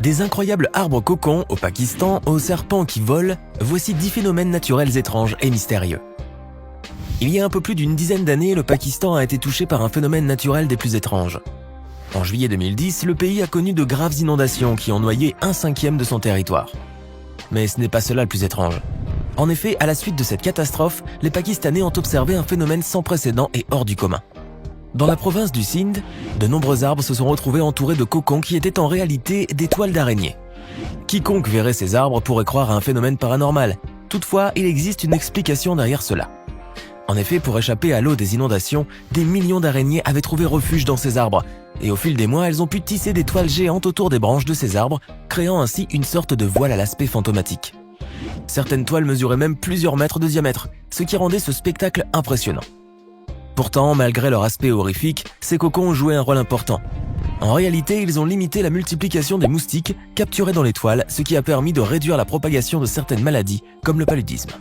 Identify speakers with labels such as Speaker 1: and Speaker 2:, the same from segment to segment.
Speaker 1: Des incroyables arbres cocons au Pakistan aux serpents qui volent, voici 10 phénomènes naturels étranges et mystérieux. Il y a un peu plus d'une dizaine d'années, le Pakistan a été touché par un phénomène naturel des plus étranges. En juillet 2010, le pays a connu de graves inondations qui ont noyé 1/5 de son territoire. Mais ce n'est pas cela le plus étrange. En effet, à la suite de cette catastrophe, les Pakistanais ont observé un phénomène sans précédent et hors du commun. Dans la province du Sindh, de nombreux arbres se sont retrouvés entourés de cocons qui étaient en réalité des toiles d'araignées. Quiconque verrait ces arbres pourrait croire à un phénomène paranormal. Toutefois, il existe une explication derrière cela. En effet, pour échapper à l'eau des inondations, des millions d'araignées avaient trouvé refuge dans ces arbres, et au fil des mois, elles ont pu tisser des toiles géantes autour des branches de ces arbres, créant ainsi une sorte de voile à l'aspect fantomatique. Certaines toiles mesuraient même plusieurs mètres de diamètre, ce qui rendait ce spectacle impressionnant. Pourtant, malgré leur aspect horrifique, ces cocons ont joué un rôle important. En réalité, ils ont limité la multiplication des moustiques capturés dans les toiles, ce qui a permis de réduire la propagation de certaines maladies, comme le paludisme.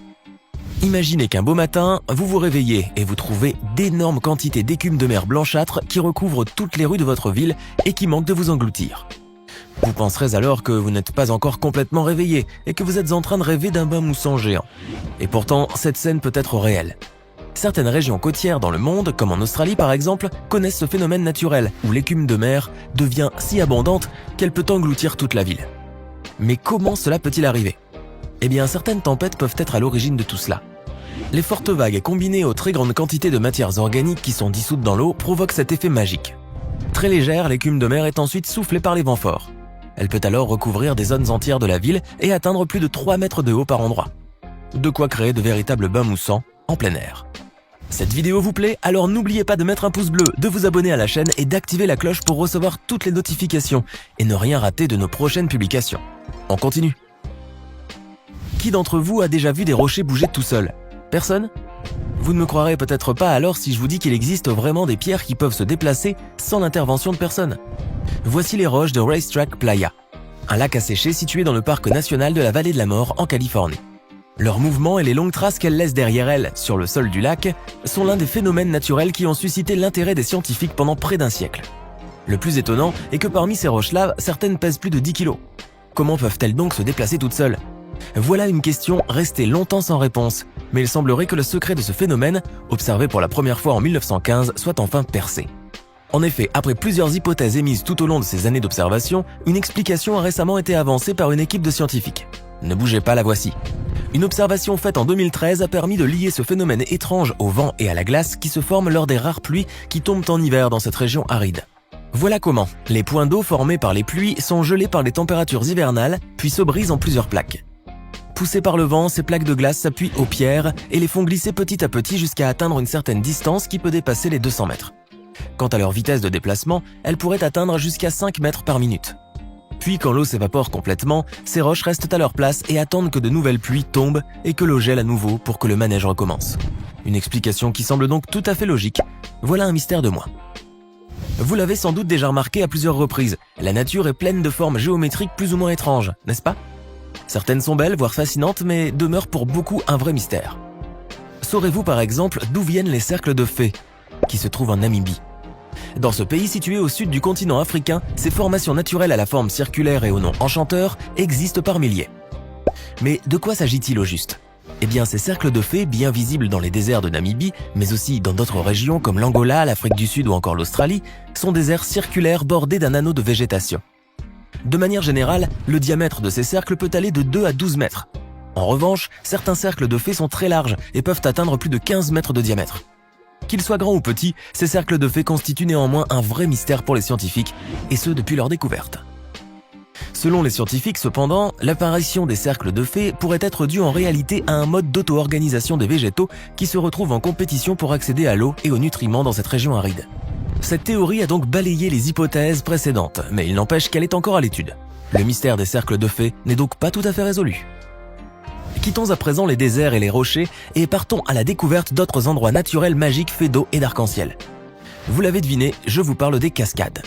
Speaker 1: Imaginez qu'un beau matin, vous vous réveillez et vous trouvez d'énormes quantités d'écume de mer blanchâtre qui recouvrent toutes les rues de votre ville et qui manquent de vous engloutir. Vous penserez alors que vous n'êtes pas encore complètement réveillé et que vous êtes en train de rêver d'un bain moussant géant. Et pourtant, cette scène peut être réelle. Certaines régions côtières dans le monde, comme en Australie par exemple, connaissent ce phénomène naturel où l'écume de mer devient si abondante qu'elle peut engloutir toute la ville. Mais comment cela peut-il arriver? Eh bien, certaines tempêtes peuvent être à l'origine de tout cela. Les fortes vagues combinées aux très grandes quantités de matières organiques qui sont dissoutes dans l'eau provoquent cet effet magique. Très légère, l'écume de mer est ensuite soufflée par les vents forts. Elle peut alors recouvrir des zones entières de la ville et atteindre plus de 3 mètres de haut par endroit. De quoi créer de véritables bains moussants en plein air. Cette vidéo vous plaît? Alors n'oubliez pas de mettre un pouce bleu, de vous abonner à la chaîne et d'activer la cloche pour recevoir toutes les notifications et ne rien rater de nos prochaines publications. On continue. Qui d'entre vous a déjà vu des rochers bouger tout seuls? Personne? Vous ne me croirez peut-être pas alors si je vous dis qu'il existe vraiment des pierres qui peuvent se déplacer sans l'intervention de personne. Voici les roches de Racetrack Playa, un lac asséché situé dans le parc national de la Vallée de la Mort en Californie. Leurs mouvements et les longues traces qu'elles laissent derrière elles sur le sol du lac sont l'un des phénomènes naturels qui ont suscité l'intérêt des scientifiques pendant près d'un siècle. Le plus étonnant est que parmi ces roches-là, certaines pèsent plus de 10 kilos. Comment peuvent-elles donc se déplacer toutes seules? Voilà une question restée longtemps sans réponse, mais il semblerait que le secret de ce phénomène, observé pour la première fois en 1915, soit enfin percé. En effet, après plusieurs hypothèses émises tout au long de ces années d'observation, une explication a récemment été avancée par une équipe de scientifiques. Ne bougez pas, la voici. Une observation faite en 2013 a permis de lier ce phénomène étrange au vent et à la glace qui se forment lors des rares pluies qui tombent en hiver dans cette région aride. Voilà comment les points d'eau formés par les pluies sont gelés par les températures hivernales, puis se brisent en plusieurs plaques. Poussées par le vent, ces plaques de glace s'appuient aux pierres et les font glisser petit à petit jusqu'à atteindre une certaine distance qui peut dépasser les 200 mètres. Quant à leur vitesse de déplacement, elles pourraient atteindre jusqu'à 5 mètres par minute. Puis quand l'eau s'évapore complètement, ces roches restent à leur place et attendent que de nouvelles pluies tombent et que l'eau gèle à nouveau pour que le manège recommence. Une explication qui semble donc tout à fait logique. Voilà un mystère de moins. Vous l'avez sans doute déjà remarqué à plusieurs reprises, la nature est pleine de formes géométriques plus ou moins étranges, n'est-ce pas? Certaines sont belles, voire fascinantes, mais demeurent pour beaucoup un vrai mystère. Saurez-vous par exemple d'où viennent les cercles de fées, qui se trouvent en Namibie? Dans ce pays situé au sud du continent africain, ces formations naturelles à la forme circulaire et au nom enchanteur existent par milliers. Mais de quoi s'agit-il au juste? Eh bien, ces cercles de fées, bien visibles dans les déserts de Namibie, mais aussi dans d'autres régions comme l'Angola, l'Afrique du Sud ou encore l'Australie, sont des aires circulaires bordées d'un anneau de végétation. De manière générale, le diamètre de ces cercles peut aller de 2 à 12 mètres. En revanche, certains cercles de fées sont très larges et peuvent atteindre plus de 15 mètres de diamètre. Qu'ils soient grands ou petits, ces cercles de fées constituent néanmoins un vrai mystère pour les scientifiques, et ce depuis leur découverte. Selon les scientifiques, cependant, l'apparition des cercles de fées pourrait être due en réalité à un mode d'auto-organisation des végétaux qui se retrouvent en compétition pour accéder à l'eau et aux nutriments dans cette région aride. Cette théorie a donc balayé les hypothèses précédentes, mais il n'empêche qu'elle est encore à l'étude. Le mystère des cercles de fées n'est donc pas tout à fait résolu. Quittons à présent les déserts et les rochers et partons à la découverte d'autres endroits naturels magiques faits d'eau et d'arc-en-ciel. Vous l'avez deviné, je vous parle des cascades.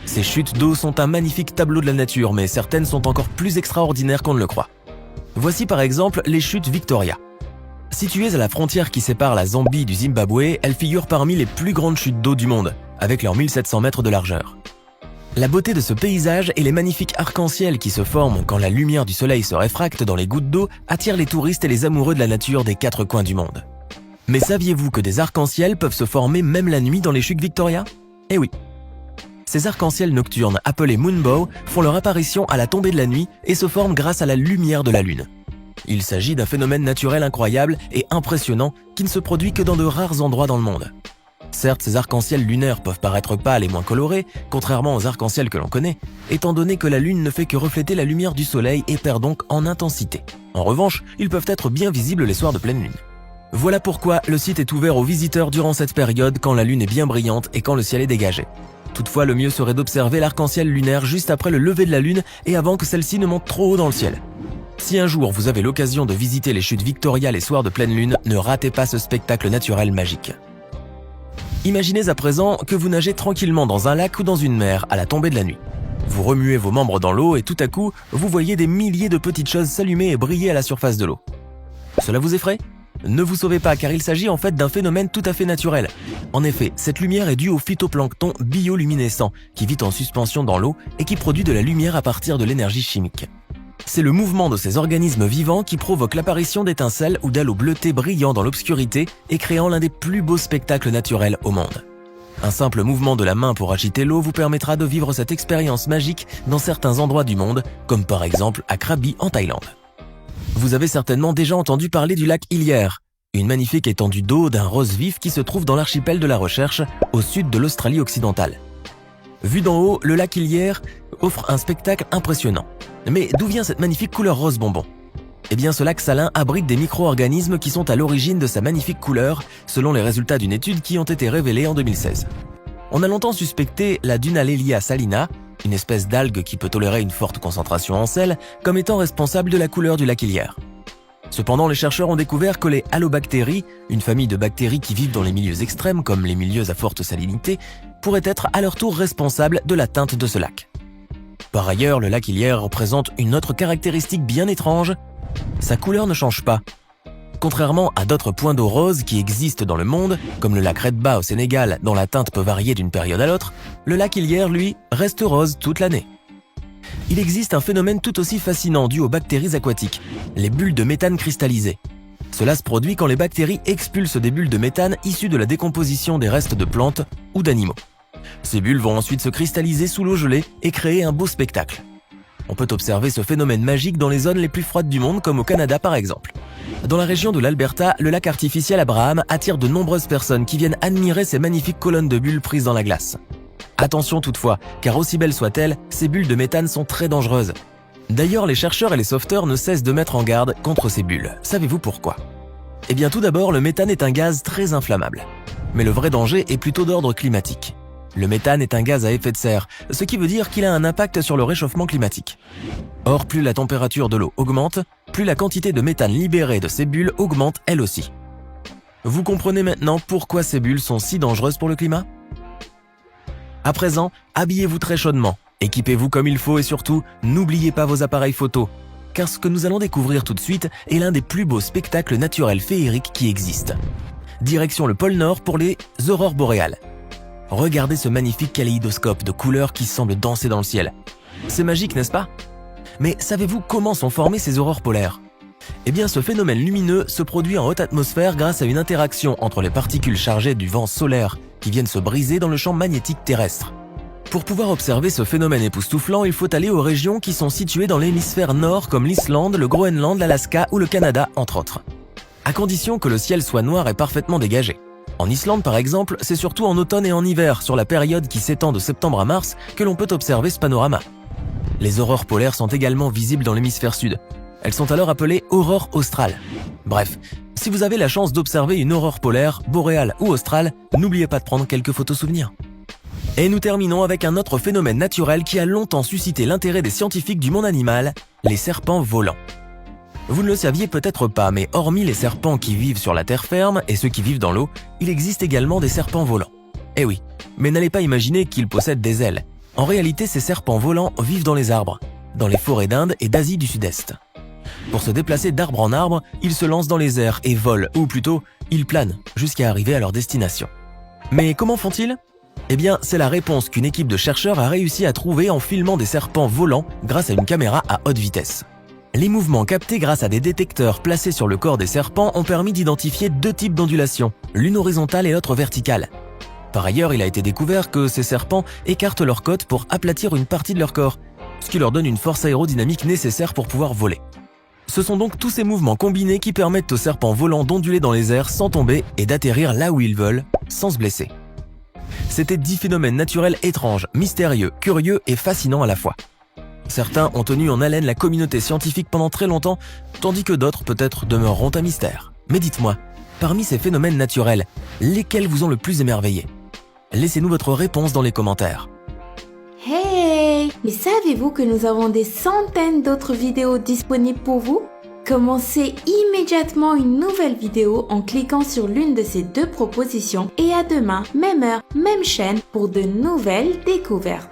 Speaker 1: Ces chutes d'eau sont un magnifique tableau de la nature, mais certaines sont encore plus extraordinaires qu'on ne le croit. Voici par exemple les chutes Victoria. Situées à la frontière qui sépare la Zambie du Zimbabwe, elles figurent parmi les plus grandes chutes d'eau du monde, avec leurs 1700 mètres de largeur. La beauté de ce paysage et les magnifiques arcs-en-ciel qui se forment quand la lumière du soleil se réfracte dans les gouttes d'eau attirent les touristes et les amoureux de la nature des 4 coins du monde. Mais saviez-vous que des arcs-en-ciel peuvent se former même la nuit dans les chutes Victoria? Eh oui. Ces arcs-en-ciel nocturnes, appelés moonbow, font leur apparition à la tombée de la nuit et se forment grâce à la lumière de la lune. Il s'agit d'un phénomène naturel incroyable et impressionnant qui ne se produit que dans de rares endroits dans le monde. Certes, ces arcs-en-ciel lunaires peuvent paraître pâles et moins colorés, contrairement aux arcs-en-ciel que l'on connaît, étant donné que la lune ne fait que refléter la lumière du soleil et perd donc en intensité. En revanche, ils peuvent être bien visibles les soirs de pleine lune. Voilà pourquoi le site est ouvert aux visiteurs durant cette période quand la lune est bien brillante et quand le ciel est dégagé. Toutefois, le mieux serait d'observer l'arc-en-ciel lunaire juste après le lever de la lune et avant que celle-ci ne monte trop haut dans le ciel. Si un jour vous avez l'occasion de visiter les chutes Victoria les soirs de pleine lune, ne ratez pas ce spectacle naturel magique. Imaginez à présent que vous nagez tranquillement dans un lac ou dans une mer à la tombée de la nuit. Vous remuez vos membres dans l'eau et tout à coup, vous voyez des milliers de petites choses s'allumer et briller à la surface de l'eau. Cela vous effraie ? Ne vous sauvez pas car il s'agit en fait d'un phénomène tout à fait naturel. En effet, cette lumière est due au phytoplancton bioluminescent qui vit en suspension dans l'eau et qui produit de la lumière à partir de l'énergie chimique. C'est le mouvement de ces organismes vivants qui provoque l'apparition d'étincelles ou d'halos bleutés brillant dans l'obscurité et créant l'un des plus beaux spectacles naturels au monde. Un simple mouvement de la main pour agiter l'eau vous permettra de vivre cette expérience magique dans certains endroits du monde, comme par exemple à Krabi en Thaïlande. Vous avez certainement déjà entendu parler du lac Hillier, une magnifique étendue d'eau d'un rose vif qui se trouve dans l'archipel de la Recherche, au sud de l'Australie occidentale. Vu d'en haut, le lac Hillier offre un spectacle impressionnant. Mais d'où vient cette magnifique couleur rose bonbon? Eh bien, ce lac salin abrite des micro-organismes qui sont à l'origine de sa magnifique couleur, selon les résultats d'une étude qui ont été révélés en 2016. On a longtemps suspecté la Dunalélia salina, une espèce d'algue qui peut tolérer une forte concentration en sel, comme étant responsable de la couleur du lac Hillier. Cependant, les chercheurs ont découvert que les halobactéries, une famille de bactéries qui vivent dans les milieux extrêmes comme les milieux à forte salinité, pourraient être à leur tour responsables de la teinte de ce lac. Par ailleurs, le lac Hillier représente une autre caractéristique bien étrange. Sa couleur ne change pas. Contrairement à d'autres points d'eau roses qui existent dans le monde, comme le lac Redba au Sénégal dont la teinte peut varier d'une période à l'autre, le lac Hillier, lui, reste rose toute l'année. Il existe un phénomène tout aussi fascinant dû aux bactéries aquatiques, les bulles de méthane cristallisées. Cela se produit quand les bactéries expulsent des bulles de méthane issues de la décomposition des restes de plantes ou d'animaux. Ces bulles vont ensuite se cristalliser sous l'eau gelée et créer un beau spectacle. On peut observer ce phénomène magique dans les zones les plus froides du monde comme au Canada par exemple. Dans la région de l'Alberta, le lac artificiel Abraham attire de nombreuses personnes qui viennent admirer ces magnifiques colonnes de bulles prises dans la glace. Attention toutefois, car aussi belles soient-elles, ces bulles de méthane sont très dangereuses. D'ailleurs, les chercheurs et les sauveteurs ne cessent de mettre en garde contre ces bulles. Savez-vous pourquoi? Eh bien tout d'abord, le méthane est un gaz très inflammable. Mais le vrai danger est plutôt d'ordre climatique. Le méthane est un gaz à effet de serre, ce qui veut dire qu'il a un impact sur le réchauffement climatique. Or, plus la température de l'eau augmente, plus la quantité de méthane libérée de ces bulles augmente elle aussi. Vous comprenez maintenant pourquoi ces bulles sont si dangereuses pour le climat? À présent, habillez-vous très chaudement, équipez-vous comme il faut et surtout, n'oubliez pas vos appareils photo, car ce que nous allons découvrir tout de suite est l'un des plus beaux spectacles naturels féeriques qui existent. Direction le pôle Nord pour les aurores boréales. Regardez ce magnifique kaléidoscope de couleurs qui semble danser dans le ciel. C'est magique, n'est-ce pas? Mais savez-vous comment sont formées ces aurores polaires? Eh bien, ce phénomène lumineux se produit en haute atmosphère grâce à une interaction entre les particules chargées du vent solaire qui viennent se briser dans le champ magnétique terrestre. Pour pouvoir observer ce phénomène époustouflant, il faut aller aux régions qui sont situées dans l'hémisphère nord comme l'Islande, le Groenland, l'Alaska ou le Canada, entre autres. À condition que le ciel soit noir et parfaitement dégagé. En Islande, par exemple, c'est surtout en automne et en hiver, sur la période qui s'étend de septembre à mars, que l'on peut observer ce panorama. Les aurores polaires sont également visibles dans l'hémisphère sud. Elles sont alors appelées aurores australes. Bref, si vous avez la chance d'observer une aurore polaire, boréale ou australe, n'oubliez pas de prendre quelques photos souvenirs. Et nous terminons avec un autre phénomène naturel qui a longtemps suscité l'intérêt des scientifiques du monde animal, les serpents volants. Vous ne le saviez peut-être pas, mais hormis les serpents qui vivent sur la terre ferme et ceux qui vivent dans l'eau, il existe également des serpents volants. Eh oui, mais n'allez pas imaginer qu'ils possèdent des ailes. En réalité, ces serpents volants vivent dans les arbres, dans les forêts d'Inde et d'Asie du Sud-Est. Pour se déplacer d'arbre en arbre, ils se lancent dans les airs et volent, ou plutôt, ils planent, jusqu'à arriver à leur destination. Mais comment font-ils? Eh bien, c'est la réponse qu'une équipe de chercheurs a réussi à trouver en filmant des serpents volants grâce à une caméra à haute vitesse. Les mouvements captés grâce à des détecteurs placés sur le corps des serpents ont permis d'identifier deux types d'ondulations, l'une horizontale et l'autre verticale. Par ailleurs, il a été découvert que ces serpents écartent leur côte pour aplatir une partie de leur corps, ce qui leur donne une force aérodynamique nécessaire pour pouvoir voler. Ce sont donc tous ces mouvements combinés qui permettent aux serpents volants d'onduler dans les airs sans tomber et d'atterrir là où ils veulent, sans se blesser. C'était 10 phénomènes naturels étranges, mystérieux, curieux et fascinants à la fois. Certains ont tenu en haleine la communauté scientifique pendant très longtemps, tandis que d'autres peut-être demeureront un mystère. Mais dites-moi, parmi ces phénomènes naturels, lesquels vous ont le plus émerveillé? Laissez-nous votre réponse dans les commentaires.
Speaker 2: Hey! Mais savez-vous que nous avons des centaines d'autres vidéos disponibles pour vous? Commencez immédiatement une nouvelle vidéo en cliquant sur l'une de ces deux propositions et à demain, même heure, même chaîne pour de nouvelles découvertes.